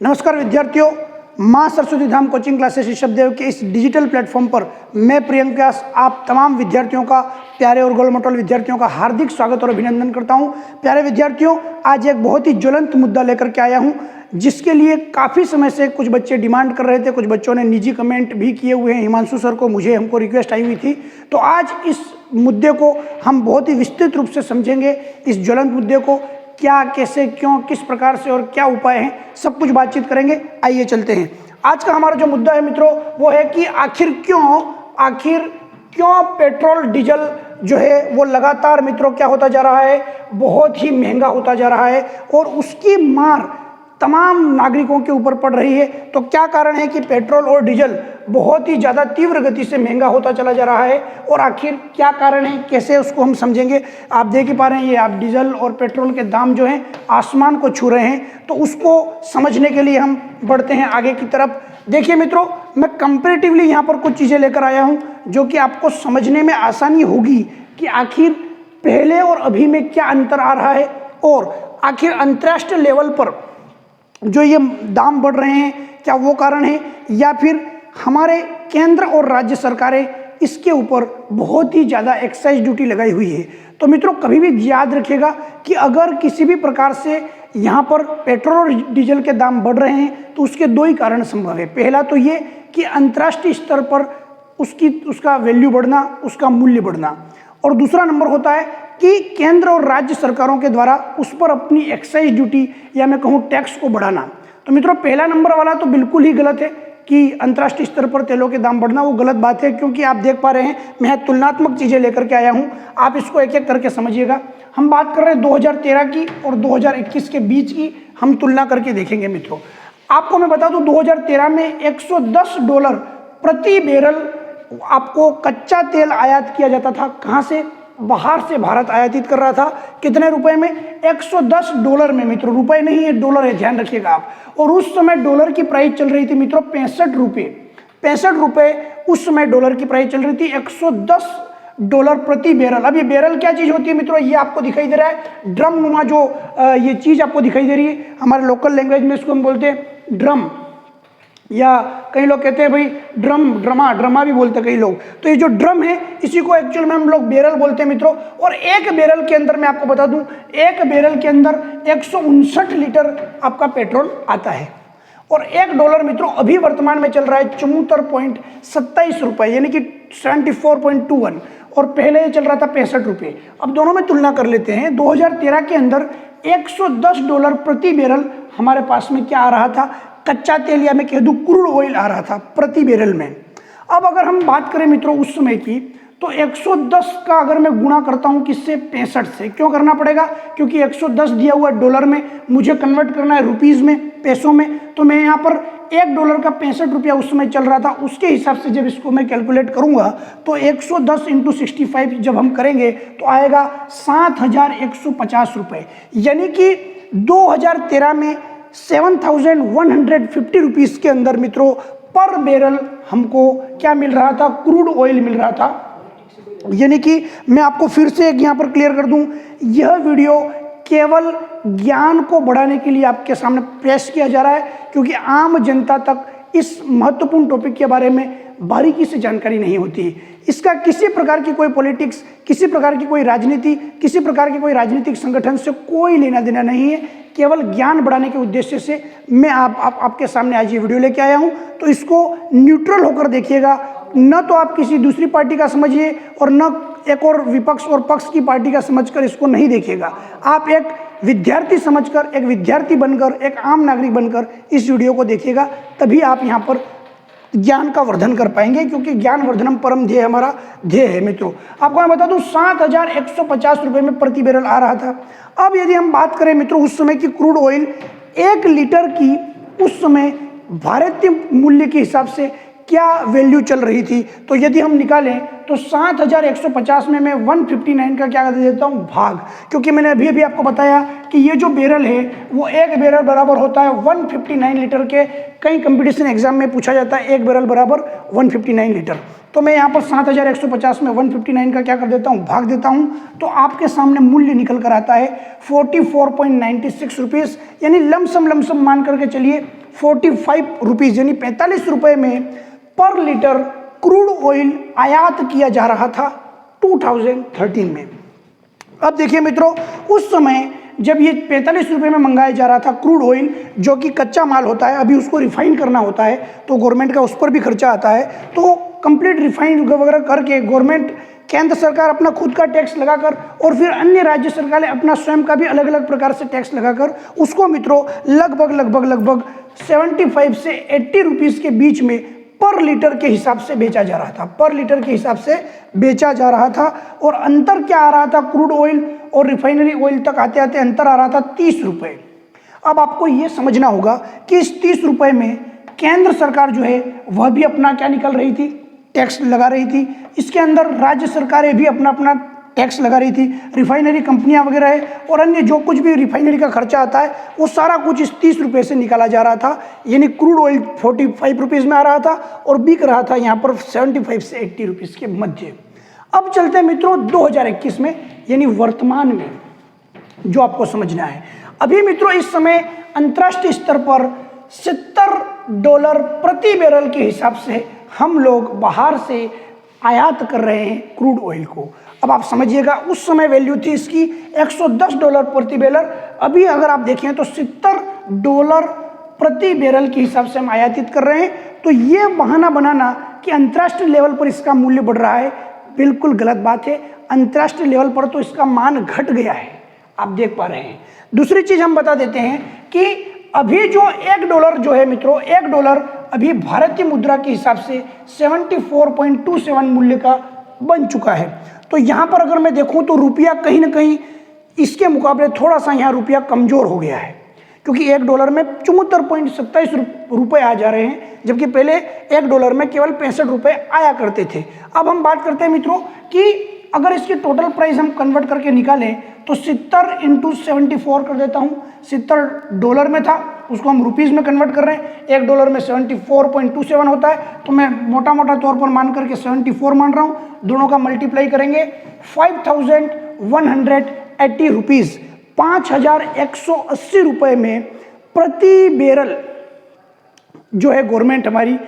नमस्कार विद्यार्थियों, माँ सरस्वती धाम कोचिंग क्लासेस ऋषभदेव के इस डिजिटल प्लेटफॉर्म पर मैं प्रियंक व्यास आप तमाम विद्यार्थियों का, प्यारे और गोलमटोल विद्यार्थियों का हार्दिक स्वागत और अभिनंदन करता हूं। प्यारे विद्यार्थियों, आज एक बहुत ही ज्वलंत मुद्दा लेकर के आया हूं, जिसके लिए काफ़ी समय से कुछ बच्चे डिमांड कर रहे थे, कुछ बच्चों ने निजी कमेंट भी किए हुए हैं हिमांशु सर को, हमको रिक्वेस्ट आई हुई थी। तो आज इस मुद्दे को हम बहुत ही विस्तृत रूप से समझेंगे। इस ज्वलंत मुद्दे को क्या, कैसे, क्यों, किस प्रकार से और क्या उपाय हैं, सब कुछ बातचीत करेंगे। आइए चलते हैं। आज का हमारा जो मुद्दा है मित्रों, वो है कि आखिर क्यों पेट्रोल डीजल जो है वो लगातार मित्रों क्या होता जा रहा है, बहुत ही महंगा होता जा रहा है और उसकी मार तमाम नागरिकों के ऊपर पड़ रही है। तो क्या कारण है कि पेट्रोल और डीजल बहुत ही ज़्यादा तीव्र गति से महंगा होता चला जा रहा है और आखिर क्या कारण है, कैसे उसको हम समझेंगे। आप देख ही पा रहे हैं, ये आप डीजल और पेट्रोल के दाम जो हैं आसमान को छू रहे हैं। तो उसको समझने के लिए हम बढ़ते हैं आगे की तरफ। देखिए मित्रों, मैं कंपैरेटिवली यहाँ पर कुछ चीज़ें लेकर आया हूँ जो कि आपको समझने में आसानी होगी कि आखिर पहले और अभी में क्या अंतर आ रहा है और आखिर अंतर्राष्ट्रीय लेवल पर जो ये दाम बढ़ रहे हैं क्या वो कारण है, या फिर हमारे केंद्र और राज्य सरकारें इसके ऊपर बहुत ही ज़्यादा एक्साइज ड्यूटी लगाई हुई है। तो मित्रों, कभी भी याद रखिएगा कि अगर किसी भी प्रकार से यहाँ पर पेट्रोल और डीजल के दाम बढ़ रहे हैं तो उसके दो ही कारण संभव है। पहला तो ये कि अंतर्राष्ट्रीय स्तर पर उसका वैल्यू बढ़ना, उसका मूल्य बढ़ना, और दूसरा नंबर होता है कि केंद्र और राज्य सरकारों के द्वारा उस पर अपनी एक्साइज ड्यूटी या मैं कहूँ टैक्स को बढ़ाना। तो मित्रों, पहला नंबर वाला तो बिल्कुल ही गलत है कि अंतर्राष्ट्रीय स्तर पर तेलों के दाम बढ़ना, वो गलत बात है, क्योंकि आप देख पा रहे हैं मैं तुलनात्मक चीज़ें लेकर के आया हूँ। आप इसको एक एक करके समझिएगा। हम बात कर रहे हैं 2013 की और 2021 के बीच की हम तुलना करके देखेंगे। मित्रों, आपको मैं बता दूं, 2013 में $110 प्रति बैरल आपको कच्चा तेल आयात किया जाता था। कहाँ से? बाहर से भारत आयातित कर रहा था। कितने रुपए में? $110 में। मित्रों, रुपए नहीं है, डॉलर है, ध्यान रखिएगा आप। और उस समय डॉलर की प्राइस चल रही थी मित्रों 65 रुपये। 65 रुपये उस समय डॉलर की प्राइस चल रही थी। $110 प्रति बैरल। अब ये बैरल क्या चीज होती है मित्रों? ये आपको दिखाई दे रहा है ड्रम नुमा जो ये चीज आपको दिखाई दे रही है, हमारे लोकल लैंग्वेज में इसको हम बोलते हैं ड्रम, या कई लोग कहते हैं भाई ड्रमा भी बोलते हैं कई लोग। तो ये जो ड्रम है इसी को एक्चुअल में हम लोग बैरल बोलते हैं मित्रों। और एक बैरल के अंदर मैं आपको बता दूं, एक बैरल के अंदर 159 लीटर आपका पेट्रोल आता है। और $1 मित्रों अभी वर्तमान में चल रहा है 74.27 रुपये, यानी कि 74.21, और पहले ये चल रहा था 65 रुपये। अब दोनों में तुलना कर लेते हैं। 2013 के अंदर $110 प्रति बैरल हमारे पास में क्या आ रहा था? कच्चा तेल, या मैं कह दूं क्रूड ऑयल आ रहा था प्रति बैरल में। अब अगर हम बात करें मित्रों उस समय की, तो 110 का अगर मैं गुणा करता हूं किससे? 65 से। क्यों करना पड़ेगा? क्योंकि 110 दिया हुआ डॉलर में, मुझे कन्वर्ट करना है रुपीज में, पैसों में। तो मैं यहाँ पर $1 का 65 रुपया उस समय चल रहा था, उसके हिसाब से जब इसको मैं कैलकुलेट करूंगा तो 110 × 65 जब हम करेंगे तो आएगा 7,150 रुपये। यानी कि 2013 में 7,150 रुपीज़ के अंदर मित्रों पर बैरल हमको क्या मिल रहा था? क्रूड ऑयल मिल रहा था। यानी कि मैं आपको फिर से एक यहाँ पर क्लियर कर दूं, यह वीडियो केवल ज्ञान को बढ़ाने के लिए आपके सामने पेश किया जा रहा है, क्योंकि आम जनता तक इस महत्वपूर्ण टॉपिक के बारे में बारीकी से जानकारी नहीं होती है। इसका किसी प्रकार की कोई पॉलिटिक्स, किसी प्रकार की कोई राजनीति, किसी प्रकार की कोई राजनीतिक संगठन से कोई लेना देना नहीं है। केवल ज्ञान बढ़ाने के उद्देश्य से मैं आपके सामने आज ये वीडियो लेके आया हूँ। तो इसको न्यूट्रल होकर देखिएगा, न तो आप किसी दूसरी पार्टी का समझिए और न एक और विपक्ष और पक्ष की पार्टी का समझकर इसको नहीं देखिएगा। आप एक विद्यार्थी समझकर, एक विद्यार्थी बनकर, एक आम नागरिक बनकर इस वीडियो को देखिएगा, तभी आप यहाँ पर ज्ञान का वर्धन कर पाएंगे, क्योंकि ज्ञान वर्धनम परम ध्येय हमारा ध्येय है। मित्रों, आपको मैं बता दूं 7,150 रुपये में प्रति बैरल आ रहा था। अब यदि हम बात करें मित्रों उस समय की क्रूड ऑयल 1 लीटर की उस समय भारतीय मूल्य के हिसाब से क्या वैल्यू चल रही थी, तो यदि हम निकालें तो 7,150 में मैं 159 का क्या कर देता हूँ? भाग। क्योंकि मैंने अभी आपको बताया कि ये जो बैरल है वो एक बैरल बराबर होता है 159 लीटर के। कई कंपटीशन एग्जाम में पूछा जाता है एक बैरल बराबर 159 लीटर। तो मैं यहाँ पर 7150 में 159 का क्या कर देता हूँ, भाग देता हूँ, तो आपके सामने मूल्य निकल कर आता है 44.96 रुपीज़, यानी लमसम मान करके चलिए 45 रुपीज़, यानी 45 रुपये में पर लीटर क्रूड ऑयल आयात किया जा रहा था 2013 में। अब देखिए मित्रों, उस समय जब ये 45 रुपये में मंगाया जा रहा था क्रूड ऑयल, जो कि कच्चा माल होता है, अभी उसको रिफाइन करना होता है तो गवर्नमेंट का उस पर भी खर्चा आता है, तो कंप्लीट रिफाइन वगैरह करके गवर्नमेंट, केंद्र सरकार अपना खुद का टैक्स लगाकर और फिर अन्य राज्य सरकारें अपना स्वयं का भी अलग अलग प्रकार से टैक्स लगाकर उसको मित्रों लगभग 75 से 80 रुपीज़ के बीच में पर लीटर के हिसाब से बेचा जा रहा था, पर लीटर के हिसाब से बेचा जा रहा था। और अंतर क्या आ रहा था, क्रूड ऑयल और रिफाइनरी ऑयल तक आते आते अंतर आ रहा था 30 रुपये। अब आपको ये समझना होगा कि इस 30 रुपये में केंद्र सरकार जो है वह भी अपना क्या निकल रही थी, टैक्स लगा रही थी, इसके अंदर राज्य सरकारें भी अपना अपना टैक्स लगा रही थी, रिफाइनरी कंपनियां वगैरह है और अन्य जो कुछ भी रिफाइनरी का खर्चा आता है वो सारा कुछ इस 30 रुपये से निकाला जा रहा था, यानी क्रूड ऑयल 45 रुपीज़ में आ रहा था और बिक रहा था यहाँ पर 75 से 80 रुपीज़ के मध्य। अब चलते हैं मित्रों 2021 में, यानी वर्तमान में, जो आपको समझना है। अभी मित्रों इस समय अंतर्राष्ट्रीय स्तर पर $70 प्रति बैरल के हिसाब से हम लोग बाहर से आयात कर रहे हैं क्रूड ऑयल को। अब आप समझिएगा, उस समय वैल्यू थी इसकी $110 प्रति बैरल, अभी अगर आप देखें तो $70 प्रति बैरल के हिसाब से हम आयातित कर रहे हैं। तो ये बहाना बनाना कि अंतर्राष्ट्रीय लेवल पर इसका मूल्य बढ़ रहा है, बिल्कुल गलत बात है। अंतर्राष्ट्रीय लेवल पर तो इसका मान घट गया है, आप देख पा रहे हैं। दूसरी चीज हम बता देते हैं कि अभी जो $1 जो है मित्रों, $1 अभी भारतीय मुद्रा के हिसाब से 74.27 मूल्य का बन चुका है। तो यहाँ पर अगर मैं देखूँ तो रुपया कहीं ना कहीं इसके मुकाबले थोड़ा सा यहाँ रुपया कमजोर हो गया है, क्योंकि $1 में 74.27 रुपये आ जा रहे हैं, जबकि पहले $1 में केवल 65 रुपये आया करते थे। अब हम बात करते हैं मित्रों कि अगर इसकी टोटल प्राइस हम कन्वर्ट करके निकालें तो 70 × 74 कर देता हूँ। $70 में था, उसको हम रुपीज़ में कन्वर्ट कर रहे हैं, $1 में 74.27 होता है, तो मैं मोटा तौर पर मान करके 74 मान रहा हूँ। दोनों का मल्टीप्लाई करेंगे 5180 रुपीज़, 5180 रुपये में प्रति बैरल जो है गवर्नमेंट हमारी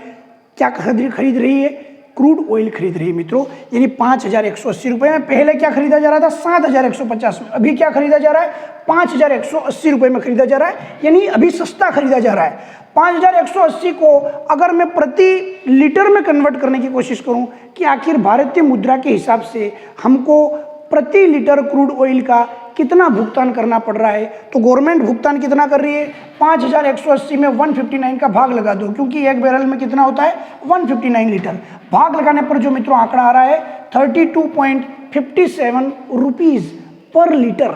क्या खरीद रही है, क्रूड ऑयल खरीद रही है मित्रों, यानी 5180 रुपये में। पहले क्या खरीदा जा रहा था 7150 में, अभी क्या खरीदा जा रहा है 5180 रुपये में खरीदा जा रहा है, यानी अभी सस्ता खरीदा जा रहा है। 5180 को अगर मैं प्रति लीटर में कन्वर्ट करने की कोशिश करूं कि आखिर भारतीय मुद्रा के हिसाब से हमको प्रति लीटर क्रूड ऑयल का कितना भुगतान करना पड़ रहा है, तो गवर्नमेंट भुगतान कितना कर रही है, 5180 में 159 का भाग लगा दो, क्योंकि एक बैरल में कितना होता है 159 लीटर। भाग लगाने पर जो मित्रों आंकड़ा आ रहा है 32.57 रुपीज़ पर लीटर,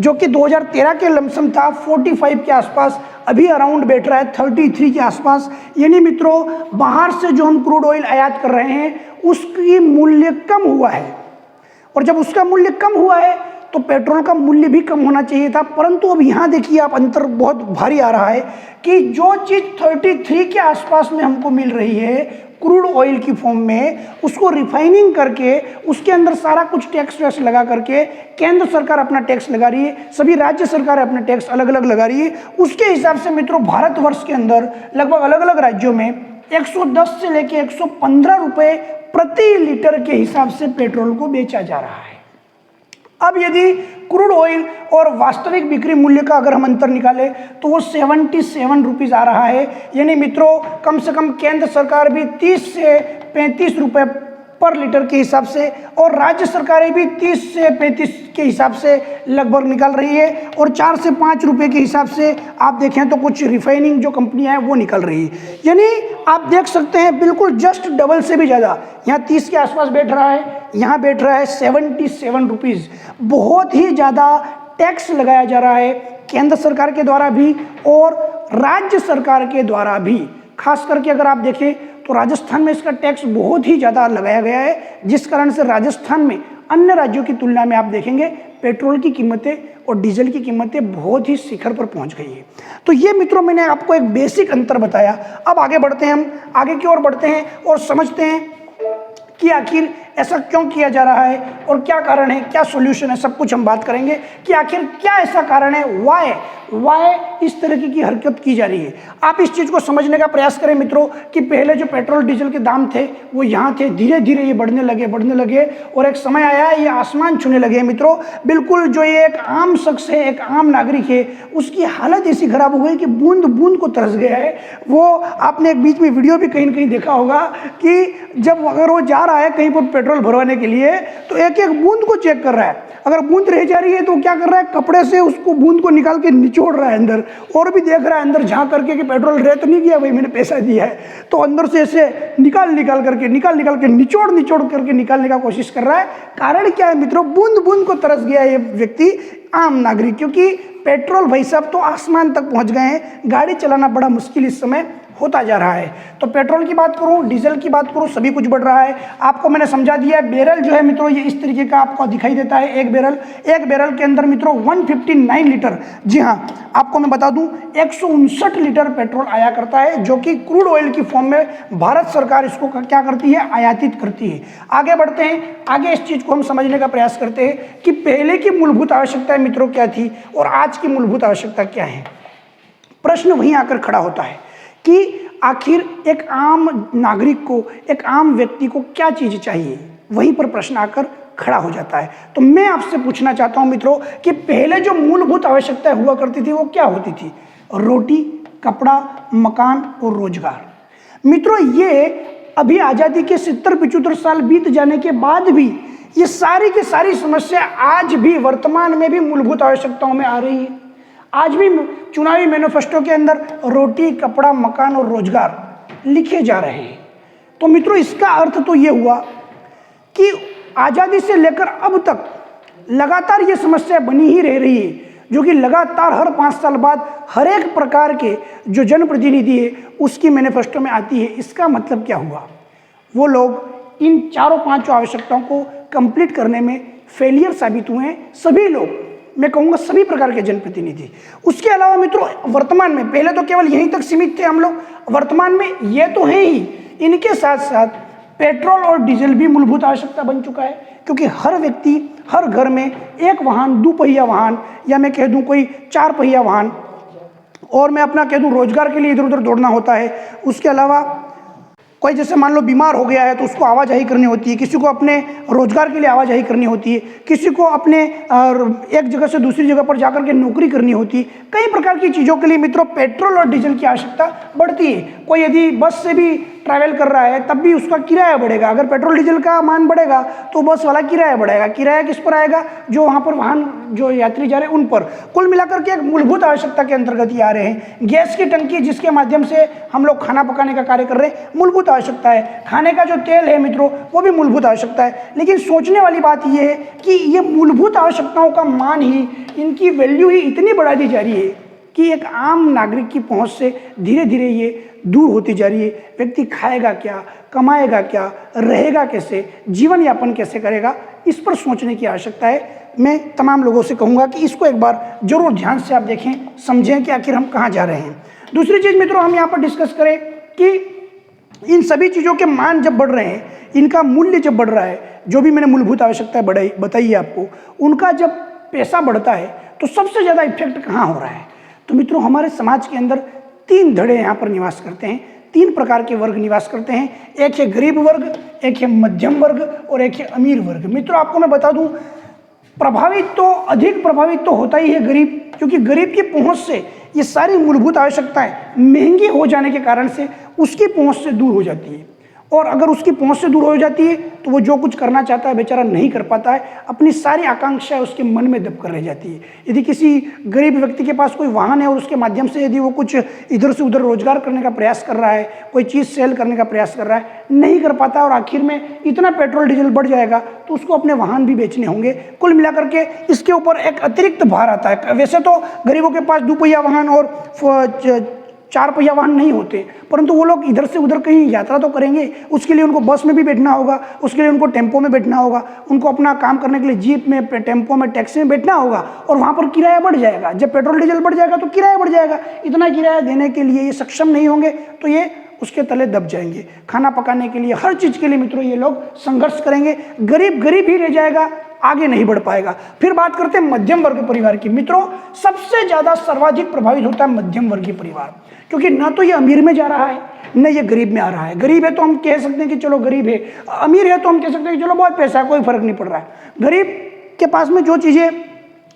जो कि 2013 के लमसम था 45 के आसपास, अभी अराउंड बैठ रहा है 33 के आसपास। यानी मित्रों बाहर से जो हम क्रूड ऑयल आयात कर रहे हैं उसकी मूल्य कम हुआ है, और जब उसका मूल्य कम हुआ है तो पेट्रोल का मूल्य भी कम होना चाहिए था। परंतु अब यहाँ देखिए आप, अंतर बहुत भारी आ रहा है कि जो चीज़ 33 के आसपास में हमको मिल रही है क्रूड ऑयल की फॉर्म में, उसको रिफाइनिंग करके उसके अंदर सारा कुछ टैक्स वैक्स लगा करके केंद्र सरकार अपना टैक्स लगा रही है, सभी राज्य सरकारें अपना टैक्स अलग अलग लगा रही है। उसके हिसाब से मित्रों भारतवर्ष के अंदर लगभग अलग अलग राज्यों में 110 से लेके 115 रुपये प्रति लीटर के हिसाब से पेट्रोल को बेचा जा रहा है। अब यदि क्रूड ऑयल और वास्तविक बिक्री मूल्य का अगर हम अंतर निकालें तो वो 77 रुपीज़ आ रहा है, यानी मित्रों कम से कम केंद्र सरकार भी 30 से 35 रुपये पर लीटर के हिसाब से और राज्य सरकारें भी 30 से 35 के हिसाब से लगभग निकाल रही है, और 4 से 5 रुपये के हिसाब से आप देखें तो कुछ रिफाइनिंग जो कंपनियां हैं वो निकल रही है। यानी आप देख सकते हैं बिल्कुल जस्ट डबल से भी ज़्यादा, यहाँ 30 के आसपास बैठ रहा है, यहाँ बैठ रहा है 77 रुपीज़। बहुत ही ज़्यादा टैक्स लगाया जा रहा है केंद्र सरकार के द्वारा भी और राज्य सरकार के द्वारा भी। खास करके अगर आप देखें तो राजस्थान में इसका टैक्स बहुत ही ज़्यादा लगाया गया है, जिस कारण से राजस्थान में अन्य राज्यों की तुलना में आप देखेंगे पेट्रोल की कीमतें और डीजल की कीमतें बहुत ही शिखर पर पहुंच गई है। तो ये मित्रों मैंने आपको एक बेसिक अंतर बताया। अब आगे बढ़ते हैं, हम आगे की ओर बढ़ते हैं और समझते हैं कि आखिर ऐसा क्यों किया जा रहा है और क्या कारण है, क्या सॉल्यूशन है, सब कुछ हम बात करेंगे कि आखिर क्या ऐसा कारण है, वाई इस तरीके की हरकत की जा रही है। आप इस चीज़ को समझने का प्रयास करें मित्रों कि पहले जो पेट्रोल डीजल के दाम थे वो यहाँ थे, धीरे धीरे ये बढ़ने लगे और एक समय आया ये आसमान छूने लगे मित्रों। बिल्कुल जो ये एक आम शख्स है, एक आम नागरिक है, उसकी हालत ऐसी खराब हो गई कि बूंद बूंद को तरस गया है। वो आपने एक बीच में वीडियो भी कहीं न कहीं देखा होगा कि जब अगर वो जा रहा है कहीं पर पेट्रोल भरवाने के लिए तो एक एक बूंद को चेक कर रहा है। अगर बूंद रह जा रही है तो क्या कर रहा है, कपड़े से उसको बूंद को निकाल के निचोड़ रहा है अंदर, और भी देख रहा है अंदर झांक करके कि पेट्रोल रह तो नहीं गया भाई, मैंने पैसा दिया है। तो अंदर से ऐसे निकाल करके निचोड़ करके निकालने का कोशिश कर रहा है। कारण क्या है मित्रों, बूंद बूंद को तरस गया ये व्यक्ति, आम नागरिक, क्योंकि पेट्रोल भाई साहब तो आसमान तक पहुंच गए हैं, गाड़ी चलाना बड़ा मुश्किल इस समय होता जा रहा है। तो पेट्रोल की बात करूं, डीजल की बात करूं, सभी कुछ बढ़ रहा है। आपको मैंने समझा दिया है। बैरल जो है मित्रों ये इस तरीके का आपको दिखाई देता है। एक बैरल के अंदर मित्रों 159 लीटर, जी हाँ आपको मैं बता दूं 159 लीटर पेट्रोल आया करता है, जो कि क्रूड ऑयल की फॉर्म में भारत सरकार इसको क्या करती है, आयातित करती है। आगे बढ़ते हैं, आगे इस चीज को हम समझने का प्रयास करते हैं कि पहले की मूलभूत आवश्यकताएं मित्रों क्या थी और आज की मूलभूत आवश्यकता क्या है। प्रश्न वहीं आकर खड़ा होता है कि आखिर एक आम नागरिक को, एक आम व्यक्ति को क्या चीज चाहिए, वहीं पर प्रश्न आकर खड़ा हो जाता है। तो मैं आपसे पूछना चाहता हूं मित्रों कि पहले जो मूलभूत आवश्यकताएं हुआ करती थी वो क्या होती थी, रोटी, कपड़ा, मकान और रोजगार। मित्रों ये अभी आजादी के 70-75 साल बीत जाने के बाद भी ये सारी की सारी समस्या आज भी वर्तमान में भी मूलभूत आवश्यकताओं में आ रही है। आज भी चुनावी मैनिफेस्टो के अंदर रोटी, कपड़ा, मकान और रोजगार लिखे जा रहे हैं। तो मित्रों इसका अर्थ तो ये हुआ कि आज़ादी से लेकर अब तक लगातार ये समस्या बनी ही रह रही है, जो कि लगातार हर 5 साल बाद हर एक प्रकार के जो जनप्रतिनिधि है उसकी मैनिफेस्टो में आती है। इसका मतलब क्या हुआ, वो लोग इन 4-5 आवश्यकताओं को कंप्लीट करने में फेलियर साबित हुए हैं। सभी लोग, मैं कहूँगा सभी प्रकार के जनप्रतिनिधि। उसके अलावा मित्रों वर्तमान में, पहले तो केवल यहीं तक सीमित थे हम लोग, वर्तमान में ये तो है ही, इनके साथ साथ पेट्रोल और डीजल भी मूलभूत आवश्यकता बन चुका है, क्योंकि हर व्यक्ति, हर घर में एक वाहन, 2 पहिया वाहन, या मैं कह दूँ कोई 4 पहिया वाहन, और मैं अपना कह दूँ रोजगार के लिए इधर उधर दौड़ना होता है। उसके अलावा कोई जैसे मान लो बीमार हो गया है तो उसको आवाजाही करनी होती है, किसी को अपने रोजगार के लिए आवाजाही करनी होती है, किसी को अपने एक जगह से दूसरी जगह पर जाकर के नौकरी करनी होती है। कई प्रकार की चीज़ों के लिए मित्रों पेट्रोल और डीजल की आवश्यकता बढ़ती है। कोई यदि बस से भी ट्रैवल कर रहा है तब भी उसका किराया बढ़ेगा। अगर पेट्रोल डीजल का मान बढ़ेगा तो बस वाला किराया बढ़ेगा। किराया किस पर आएगा, जो वहाँ पर वाहन, जो यात्री जा रहे हैं उन पर। कुल मिलाकर के एक मूलभूत आवश्यकता के अंतर्गत ये आ रहे हैं। गैस की टंकी जिसके माध्यम से हम लोग खाना पकाने का कार्य कर रहे हैं, मूलभूत आवश्यकता है। खाने का जो तेल है मित्रों वो भी मूलभूत आवश्यकता है। लेकिन सोचने वाली बात यह है कि ये मूलभूत आवश्यकताओं का मान ही, इनकी वैल्यू ही इतनी बढ़ा दी जा रही है कि एक आम नागरिक की पहुंच से धीरे धीरे ये दूर होती जा रही है। व्यक्ति खाएगा क्या, कमाएगा क्या, रहेगा कैसे, जीवन यापन कैसे करेगा, इस पर सोचने की आवश्यकता है। मैं तमाम लोगों से कहूँगा कि इसको एक बार जरूर ध्यान से आप देखें, समझें कि आखिर हम कहाँ जा रहे हैं। दूसरी चीज़ मित्रों हम यहाँ पर डिस्कस करें कि इन सभी चीज़ों के मान जब बढ़ रहे हैं, इनका मूल्य जब बढ़ रहा है, जो भी मैंने मूलभूत आवश्यकताएं बताई है आपको, उनका जब पैसा बढ़ता है तो सबसे ज़्यादा इफेक्ट कहाँ हो रहा है। तो मित्रों हमारे समाज के अंदर 3 धड़े यहाँ पर निवास करते हैं, 3 प्रकार के वर्ग निवास करते हैं। एक है गरीब वर्ग, एक है मध्यम वर्ग और एक है अमीर वर्ग। मित्रों आपको मैं बता दूं, अधिक प्रभावित तो होता ही है गरीब, क्योंकि गरीब की पहुंच से ये सारी मूलभूत आवश्यकताएं महंगी हो जाने के कारण से उसकी पहुंच से दूर हो जाती है। और अगर उसकी पहुंच से दूर हो जाती है तो वो जो कुछ करना चाहता है बेचारा नहीं कर पाता है, अपनी सारी आकांक्षाएं उसके मन में दब कर रह जाती है। यदि किसी गरीब व्यक्ति के पास कोई वाहन है और उसके माध्यम से यदि वो कुछ इधर से उधर रोजगार करने का प्रयास कर रहा है, कोई चीज़ सेल करने का प्रयास कर रहा है, नहीं कर पाता और आखिर में इतना पेट्रोल डीजल बढ़ जाएगा तो उसको अपने वाहन भी बेचने होंगे। कुल मिलाकर के इसके ऊपर एक अतिरिक्त भार आता है। वैसे तो गरीबों के पास 2 पहिया वाहन और 4 पहिया वाहन नहीं होते, परंतु वो लोग इधर से उधर कहीं यात्रा तो करेंगे, उसके लिए उनको बस में भी बैठना होगा, उसके लिए उनको टेम्पो में बैठना होगा, उनको अपना काम करने के लिए जीप में, टेम्पो में, टैक्सी में बैठना होगा और वहाँ पर किराया बढ़ जाएगा। जब पेट्रोल डीजल बढ़ जाएगा तो किराया बढ़ जाएगा। इतना किराया देने के लिए ये सक्षम नहीं होंगे तो ये उसके तले दब जाएंगे। खाना पकाने के लिए, हर चीज़ के लिए मित्रों ये लोग संघर्ष करेंगे। गरीब गरीब ही रह जाएगा, आगे नहीं बढ़ पाएगा। फिर बात करते हैं मध्यम वर्ग परिवार की। मित्रों सबसे ज़्यादा सर्वाधिक प्रभावित होता है मध्यम वर्गीय परिवार, क्योंकि ना तो ये अमीर में जा रहा है न ये गरीब में आ रहा है। गरीब है तो हम कह सकते हैं कि चलो गरीब है, अमीर है तो हम कह सकते हैं कि चलो बहुत पैसा है, कोई फर्क नहीं पड़ रहा है। गरीब के पास में जो चीज़ें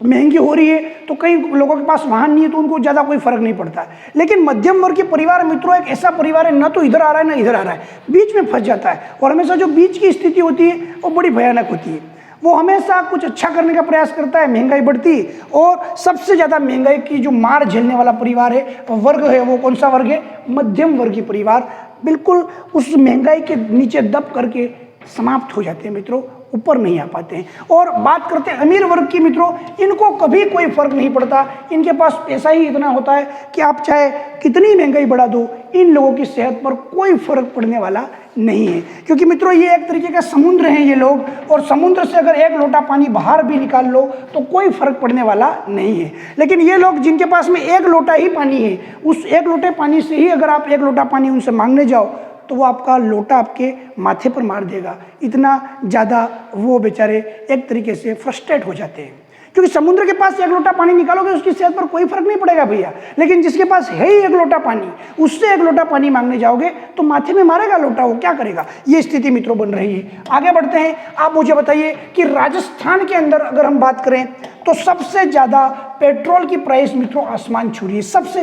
महंगी हो रही है तो कई लोगों के पास वाहन नहीं है तो उनको ज़्यादा कोई फर्क नहीं पड़ता है। लेकिन मध्यम वर्ग के परिवार मित्रों एक ऐसा परिवार है, ना तो इधर आ रहा है ना इधर आ रहा है, बीच में फंस जाता है। और हमेशा जो बीच की स्थिति होती है वो बड़ी भयानक होती है। वो हमेशा कुछ अच्छा करने का प्रयास करता है, महंगाई बढ़ती, और सबसे ज़्यादा महंगाई की जो मार झेलने वाला परिवार है, वर्ग है, वो कौन सा वर्ग है? मध्यम वर्गीय परिवार। बिल्कुल उस महंगाई के नीचे दब करके समाप्त हो जाते हैं मित्रों, ऊपर नहीं आ पाते हैं। और बात करते हैं अमीर वर्ग की मित्रों, इनको कभी कोई फर्क नहीं पड़ता। इनके पास पैसा ही इतना होता है कि आप चाहे कितनी महंगाई बढ़ा दो, इन लोगों की सेहत पर कोई फर्क पड़ने वाला नहीं है। क्योंकि मित्रों ये एक तरीके का समुद्र हैं ये लोग, और समुद्र से अगर एक लोटा पानी बाहर भी निकाल लो तो कोई फर्क पड़ने वाला नहीं है। लेकिन ये लोग जिनके पास में एक लोटा ही पानी है, उस एक लोटे पानी से ही अगर आप एक लोटा पानी उनसे मांगने जाओ तो वो आपका लोटा आपके माथे पर मार देगा। इतना ज़्यादा वो बेचारे एक तरीके से फ्रस्ट्रेट हो जाते हैं। क्योंकि समुद्र के पास एक लोटा पानी निकालोगे उसकी सेहत पर कोई फर्क नहीं पड़ेगा भैया, लेकिन जिसके पास है ही एक लोटा पानी, उससे एक लोटा पानी मांगने जाओगे तो माथे में मारेगा लोटा, वो क्या करेगा? ये स्थिति मित्रों बन रही है। आगे बढ़ते हैं। आप मुझे बताइए कि राजस्थान के अंदर अगर हम बात करें तो सबसे ज़्यादा पेट्रोल की प्राइस मित्रों आसमान छू रही है। सबसे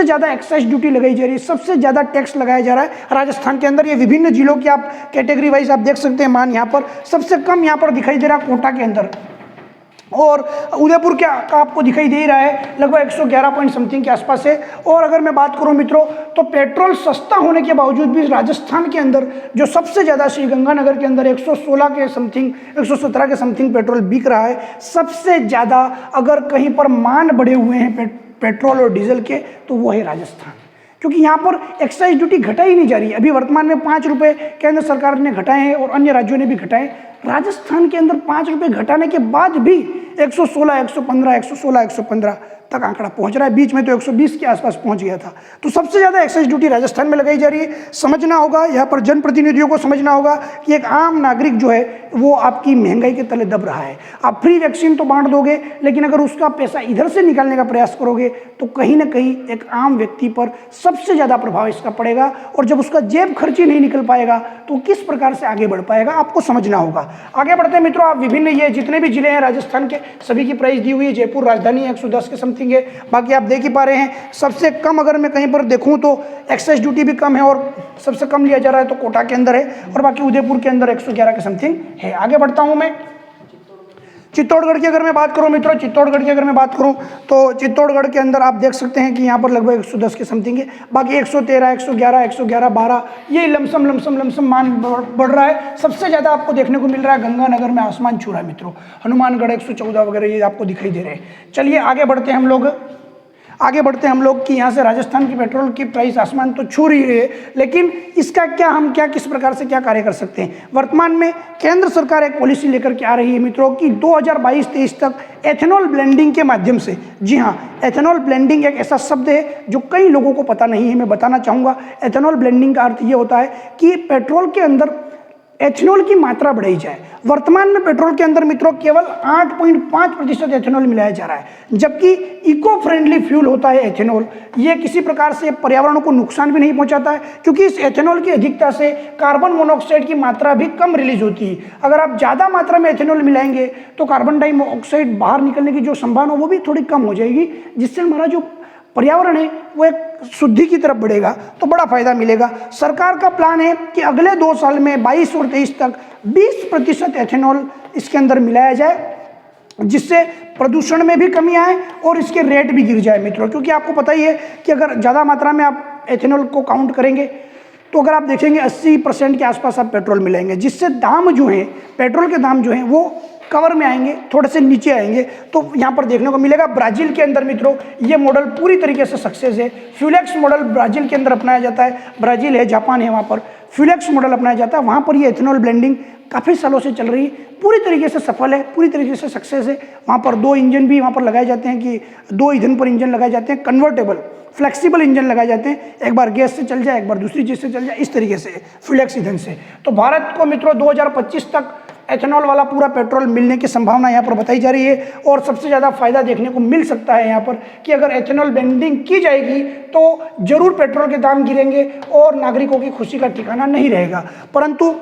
ज़्यादा एक्साइज ड्यूटी लगाई जा रही है, सबसे ज़्यादा टैक्स लगाया जा रहा है राजस्थान के अंदर। ये विभिन्न जिलों की आप कैटेगरी वाइज आप देख सकते हैं मान। यहाँ पर सबसे कम यहाँ पर दिखाई दे रहा है कोटा के अंदर, और उदयपुर का आपको दिखाई दे रहा है लगभग 111 पॉइंट समथिंग के आसपास है। और अगर मैं बात करूं मित्रों तो पेट्रोल सस्ता होने के बावजूद भी राजस्थान के अंदर जो सबसे ज़्यादा श्रीगंगानगर के अंदर 116 के समथिंग 117 के समथिंग पेट्रोल बिक रहा है। सबसे ज़्यादा अगर कहीं पर मान बढ़े हुए हैं पेट्रोल और डीजल के तो वो है राजस्थान, क्योंकि यहाँ पर एक्साइज ड्यूटी घटाई नहीं जा रही है। अभी वर्तमान में 5 रुपये केंद्र सरकार ने घटाए हैं और अन्य राज्यों ने भी घटाए। राजस्थान के अंदर 5 रुपये घटाने के बाद भी 116, 115, 116, 115 तक आंकड़ा पहुंच रहा है। बीच में तो 120 के आसपास पहुंच गया था। तो सबसे ज़्यादा एक्साइज ड्यूटी राजस्थान में लगाई जा रही है। समझना होगा, यहाँ पर जनप्रतिनिधियों को समझना होगा कि एक आम नागरिक जो है वो आपकी महंगाई के तले दब रहा है। आप फ्री वैक्सीन तो बांट दोगे, लेकिन अगर उसका पैसा इधर से निकालने का प्रयास करोगे तो कहीं ना कहीं एक आम व्यक्ति पर सबसे ज़्यादा प्रभाव इसका पड़ेगा। और जब उसका जेब खर्ची नहीं निकल पाएगा तो किस प्रकार से आगे बढ़ पाएगा, आपको समझना होगा। आगे बढ़ते हैं मित्रों। आप विभिन्न ये जितने भी जिले हैं राजस्थान के, सभी की प्राइस दी हुई है। जयपुर राजधानी 110 के समथिंग है, बाकी आप देख ही पा रहे हैं। सबसे कम अगर मैं कहीं पर देखूं तो एक्साइज ड्यूटी भी कम है और सबसे कम लिया जा रहा है तो कोटा के अंदर है, और बाकी उदयपुर के अंदर 111 के समथिंग है। आगे बढ़ता हूं मैं। चित्तौड़गढ़ की अगर मैं बात करूं मित्रों, चित्तौड़गढ़ की अगर मैं बात करूं तो चित्तौड़गढ़ के अंदर आप देख सकते हैं कि यहाँ पर लगभग 110 के समथिंग है। बाकी 113, 111, 111, 12 ये लमसम मान बढ़ रहा है। सबसे ज़्यादा आपको देखने को मिल रहा है गंगानगर में आसमान छू रहा है मित्रों। हनुमानगढ़ 114 वगैरह ये आपको दिखाई दे रहे हैं। चलिए आगे बढ़ते हैं हम लोग कि यहाँ से राजस्थान की पेट्रोल की प्राइस आसमान तो छू रही है, लेकिन इसका क्या किस प्रकार से क्या कार्य कर सकते हैं। वर्तमान में केंद्र सरकार एक पॉलिसी लेकर के आ रही है मित्रों कि 2022-23 तक एथेनॉल ब्लेंडिंग के माध्यम से, जी हाँ, एथेनॉल ब्लेंडिंग एक ऐसा शब्द है जो कई लोगों को पता नहीं है, मैं बताना चाहूँगा। एथेनॉल ब्लेंडिंग का अर्थ ये होता है कि पेट्रोल के अंदर एथेनॉल की मात्रा बढ़ाई जाए। वर्तमान में पेट्रोल के अंदर मित्रों केवल 8.5% एथेनॉल मिलाया जा रहा है, जबकि इको फ्रेंडली फ्यूल होता है एथेनॉल। ये किसी प्रकार से पर्यावरण को नुकसान भी नहीं पहुंचाता है, क्योंकि इस एथेनॉल की अधिकता से कार्बन मोनोऑक्साइड की मात्रा भी कम रिलीज होती है। अगर आप ज़्यादा मात्रा में एथेनॉल मिलाएंगे तो कार्बन डाइऑक्साइड बाहर निकलने की जो संभावना वो भी थोड़ी कम हो जाएगी, जिससे हमारा जो पर्यावरण है वो एक शुद्धि की तरफ बढ़ेगा, तो बड़ा फायदा मिलेगा। सरकार का प्लान है कि अगले 2 साल में 22 और 23 तक 20% एथेनॉल इसके अंदर मिलाया जाए, जिससे प्रदूषण में भी कमी आए और इसके रेट भी गिर जाए मित्रों। क्योंकि आपको पता ही है कि अगर ज़्यादा मात्रा में आप एथेनॉल को काउंट करेंगे तो अगर आप देखेंगे 80% के आसपास आप पेट्रोल मिलेंगे, जिससे दाम जो है, पेट्रोल के दाम जो हैं वो कवर में आएंगे, थोड़े से नीचे आएंगे। तो यहाँ पर देखने को मिलेगा ब्राज़ील के अंदर मित्रों ये मॉडल पूरी तरीके से सक्सेस है। फ्यूलेक्स मॉडल ब्राज़ील के अंदर अपनाया जाता है। ब्राज़ील है, जापान है, वहाँ पर फ्यूलेक्स मॉडल अपनाया जाता है। वहाँ पर ये एथेनॉल ब्लेंडिंग काफ़ी सालों से चल रही है, पूरी तरीके से सफल है, पूरी तरीके से सक्सेस है। वहाँ पर 2 इंजन भी वहाँ पर लगाए जाते हैं कि 2 ईंधन पर इंजन लगाए जाते हैं, कन्वर्टेबल फ्लेक्सिबल इंजन लगाए जाते हैं, एक बार गैस से चल जाए, एक बार दूसरी चीज़ से चल जाए, इस तरीके से फ्लेक्स ईंधन से। तो भारत को मित्रों 2025 तक एथेनॉल वाला पूरा पेट्रोल मिलने की संभावना यहाँ पर बताई जा रही है। और सबसे ज़्यादा फायदा देखने को मिल सकता है यहाँ पर कि अगर एथेनॉल ब्लेंडिंग की जाएगी तो जरूर पेट्रोल के दाम गिरेंगे और नागरिकों की खुशी का ठिकाना नहीं रहेगा। परंतु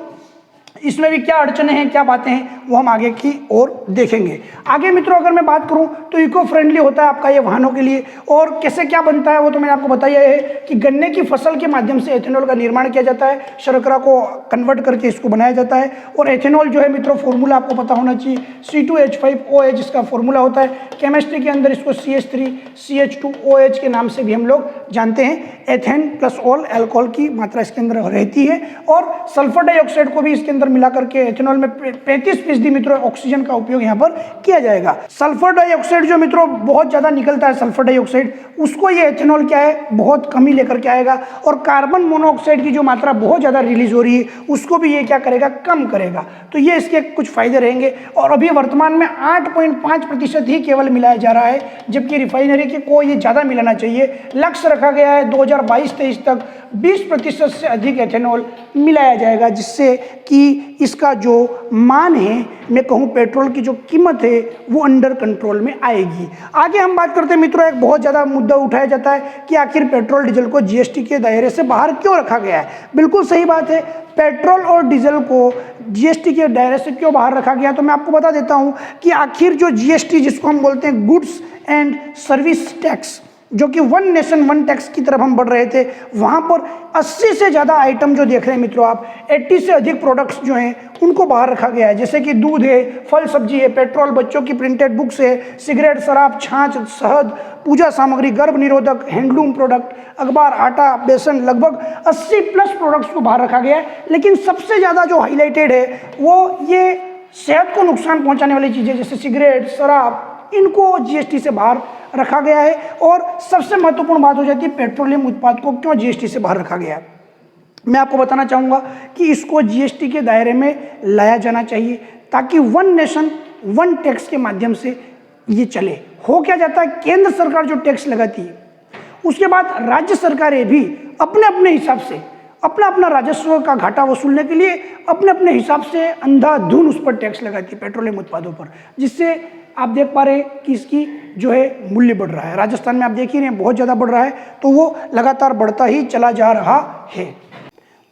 इसमें भी क्या अड़चने हैं, क्या बातें हैं, वो हम आगे की ओर देखेंगे। आगे मित्रों अगर मैं बात करूं तो इको फ्रेंडली होता है आपका ये वाहनों के लिए। और कैसे क्या बनता है वो तो मैंने आपको बताया है कि गन्ने की फसल के माध्यम से एथेनॉल का निर्माण किया जाता है, शर्करा को कन्वर्ट करके इसको बनाया जाता है। और एथेनॉल जो है मित्रों फॉर्मूला आपको पता होना चाहिए, C2H5OH इसका फॉर्मूला होता है। केमिस्ट्री के अंदर इसको CH3CH2OH के नाम से भी हम लोग जानते हैं। एथेन प्लस ऑल अल्कोहल की मात्रा इसके अंदर रहती है। और सल्फर डाइऑक्साइड को भी इसके अंदर मिला करके एथेनॉल में 35% मित्रों ऑक्सीजन का उपयोग यहाँ पर किया जाएगा। सल्फर डाइऑक्साइड जो मित्रों बहुत ज्यादा निकलता है, सल्फर डाइऑक्साइड, उसको ये एथेनॉल क्या है बहुत कम ही लेकर के आएगा। और कार्बन मोनोऑक्साइड की जो मात्रा बहुत ज्यादा रिलीज हो रही है उसको भी ये क्या करेगा, कम करेगा। तो ये इसके कुछ फायदे रहेंगे। और अभी वर्तमान में 8.5% ही केवल मिलाया जा रहा है, जबकि रिफाइनरी को ये ज्यादा मिलाना चाहिए। लक्ष्य रखा गया है 2022-23 तक 20% से अधिक एथेनॉल मिलाया जाएगा, जिससे कि इसका जो मान है, मैं कहूँ पेट्रोल की जो कीमत है वो अंडर कंट्रोल में आएगी। आगे हम बात करते हैं मित्रों, एक बहुत ज़्यादा मुद्दा उठाया जाता है कि आखिर पेट्रोल डीजल को जीएसटी के दायरे से बाहर क्यों रखा गया है। बिल्कुल सही बात है, पेट्रोल और डीजल को जीएसटी के दायरे से क्यों बाहर रखा गया। तो मैं आपको बता देता हूँ कि आखिर जो जीएसटी जिसको हम बोलते हैं गुड्स एंड सर्विस टैक्स, जो कि वन नेशन वन टैक्स की तरफ हम बढ़ रहे थे, वहां पर 80 से ज़्यादा आइटम जो देख रहे हैं मित्रों आप, 80 से अधिक प्रोडक्ट्स जो हैं उनको बाहर रखा गया है। जैसे कि दूध है, फल सब्जी है, पेट्रोल, बच्चों की प्रिंटेड बुक्स है, सिगरेट, शराब, छाछ, शहद, पूजा सामग्री, गर्भ निरोधक, हैंडलूम प्रोडक्ट, अखबार, आटा, बेसन, लगभग 80+ प्रोडक्ट्स को बाहर रखा गया है। लेकिन सबसे ज़्यादा जो हाईलाइटेड है वो ये सेहत को नुकसान पहुँचाने वाली चीज़ें जैसे सिगरेट, शराब, इनको जीएसटी से बाहर रखा गया है। और सबसे महत्वपूर्ण बात हो जाती है पेट्रोलियम उत्पाद को क्यों जीएसटी से बाहर रखा गया है। मैं आपको बताना चाहूँगा कि इसको जीएसटी के दायरे में लाया जाना चाहिए ताकि वन नेशन वन टैक्स के माध्यम से ये चले। हो क्या जाता है, केंद्र सरकार जो टैक्स लगाती है उसके बाद राज्य सरकारें भी अपने अपने हिसाब से अपना अपना राजस्व का घाटा वसूलने के लिए अपने अपने हिसाब से अंधाधुन उस पर टैक्स लगाती है पेट्रोलियम उत्पादों पर, जिससे आप देख पा रहे हैं कि इसकी जो है मूल्य बढ़ रहा है। राजस्थान में आप देख ही रहे हैं बहुत ज़्यादा बढ़ रहा है, तो वो लगातार बढ़ता ही चला जा रहा है।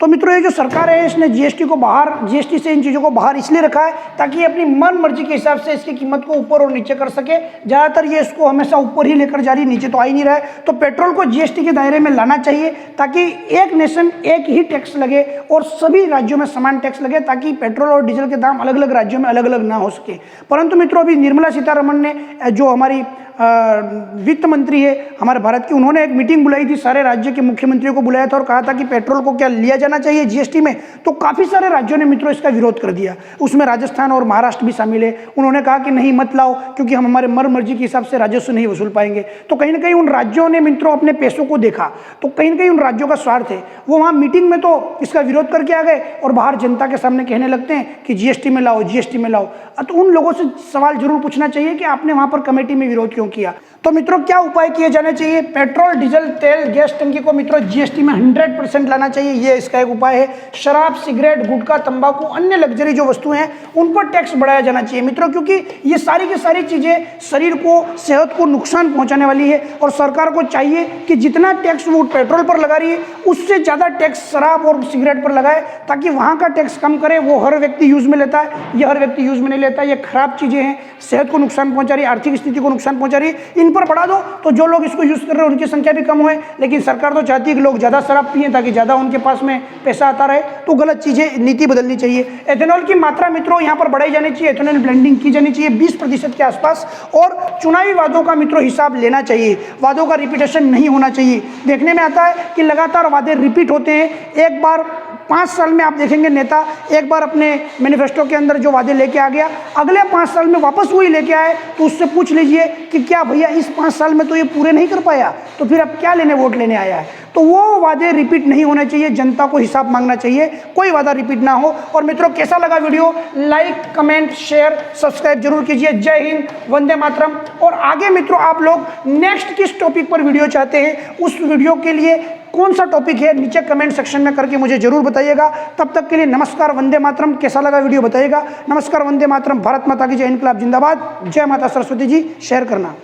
तो मित्रों ये जो सरकार है इसने जीएसटी को बाहर, जीएसटी से इन चीज़ों को बाहर इसलिए रखा है ताकि अपनी मन मर्जी के हिसाब से इसकी कीमत को ऊपर और नीचे कर सके। ज़्यादातर ये इसको हमेशा ऊपर ही लेकर जा रही, नीचे तो आ ही नहीं रहा है। तो पेट्रोल को जीएसटी के दायरे में लाना चाहिए ताकि एक नेशन एक ही टैक्स लगे और सभी राज्यों में समान टैक्स लगे, ताकि पेट्रोल और डीजल के दाम अलग अलग राज्यों में अलग अलग ना हो सके। परंतु मित्रों अभी निर्मला सीतारमण ने, जो हमारी वित्त मंत्री है हमारे भारत की, उन्होंने एक मीटिंग बुलाई थी, सारे राज्य के मुख्यमंत्रियों को बुलाया था और कहा था कि पेट्रोल को क्या लिया जाना चाहिए जीएसटी में। तो काफ़ी सारे राज्यों ने मित्रों इसका विरोध कर दिया, उसमें राजस्थान और महाराष्ट्र भी शामिल है। उन्होंने कहा कि नहीं मत लाओ, क्योंकि हम हमारे मन मर्जी के हिसाब से राजस्व नहीं वसूल पाएंगे। तो कहीं ना कहीं उन राज्यों ने मित्रों अपने पैसों को देखा, तो कहीं ना कहीं उन राज्यों का स्वार्थ है, वो वहाँ मीटिंग में तो इसका विरोध करके आ गए और बाहर जनता के सामने कहने लगते हैं कि जीएसटी में लाओ, जीएसटी में लाओ। तो उन लोगों से सवाल जरूर पूछना चाहिए कि आपने वहाँ पर कमेटी में विरोध क्यों किया। तो मित्रों क्या उपाय किए जाने चाहिए, पेट्रोल, डीजल, तेल, गैस टंकी को मित्रों जीएसटी में 100% लाना चाहिए, ये इसका एक उपाय है। शराब, सिगरेट, गुटखा, तंबाकू, अन्य लग्जरी जो वस्तुएं हैं उन पर टैक्स बढ़ाया जाना चाहिए मित्रों, क्योंकि ये सारी की सारी चीजें शरीर को, सेहत को नुकसान पहुंचाने वाली है। और सरकार को चाहिए कि जितना टैक्स वो पेट्रोल पर लगा रही है उससे ज्यादा टैक्स शराब और सिगरेट पर लगाए, ताकि वहां का टैक्स कम करे। वो हर व्यक्ति यूज में लेता है, ये हर व्यक्ति यूज में नहीं लेता, ये खराब चीजें हैं, सेहत को नुकसान पहुंचा रही है, आर्थिक स्थिति को नुकसान पहुंचा रही है। इन पर बढ़ा दो तो जो लोग इसको यूज कर रहे हैं उनकी संख्या भी कम होए। लेकिन सरकार तो चाहती है कि लोग ज्यादा शराब पिए ताकि ज्यादा उनके पास में पैसा आता रहे, तो गलत चीजें, नीति बदलनी चाहिए। एथेनॉल की मात्रा मित्रों यहाँ पर बढ़ाई जानी चाहिए, एथेनॉल ब्लेंडिंग की जानी चाहिए 20% के आसपास। और चुनावी वादों का मित्रों हिसाब लेना चाहिए, वादों का रिपीटेशन नहीं होना चाहिए। देखने में आता है कि लगातार वादे रिपीट होते हैं। एक बार 5 साल में आप देखेंगे नेता एक बार अपने मैनिफेस्टो के अंदर जो वादे लेके आ गया, अगले 5 साल में वापस वही लेके आए, तो उससे पूछ लीजिए कि क्या भैया इस 5 साल में तो ये पूरे नहीं कर पाया, तो फिर अब क्या लेने वोट लेने आया है। तो वो वादे रिपीट नहीं होने चाहिए, जनता को हिसाब मांगना चाहिए, कोई वादा रिपीट ना हो। और मित्रों कैसा लगा video, like comment share subscribe जरूर कीजिए। जय हिंद, वंदे मातरम। और आगे मित्रों आप लोग नेक्स्ट किस टॉपिक पर वीडियो चाहते हैं, उस वीडियो के लिए कौन सा टॉपिक है नीचे कमेंट सेक्शन में करके मुझे जरूर बताइएगा। तब तक के लिए नमस्कार, वंदे मातरम। कैसा लगा वीडियो बताइएगा। नमस्कार, वंदे मातरम, भारत माता की जय, इनकलाब जिंदाबाद, जय माता सरस्वती जी। शेयर करना।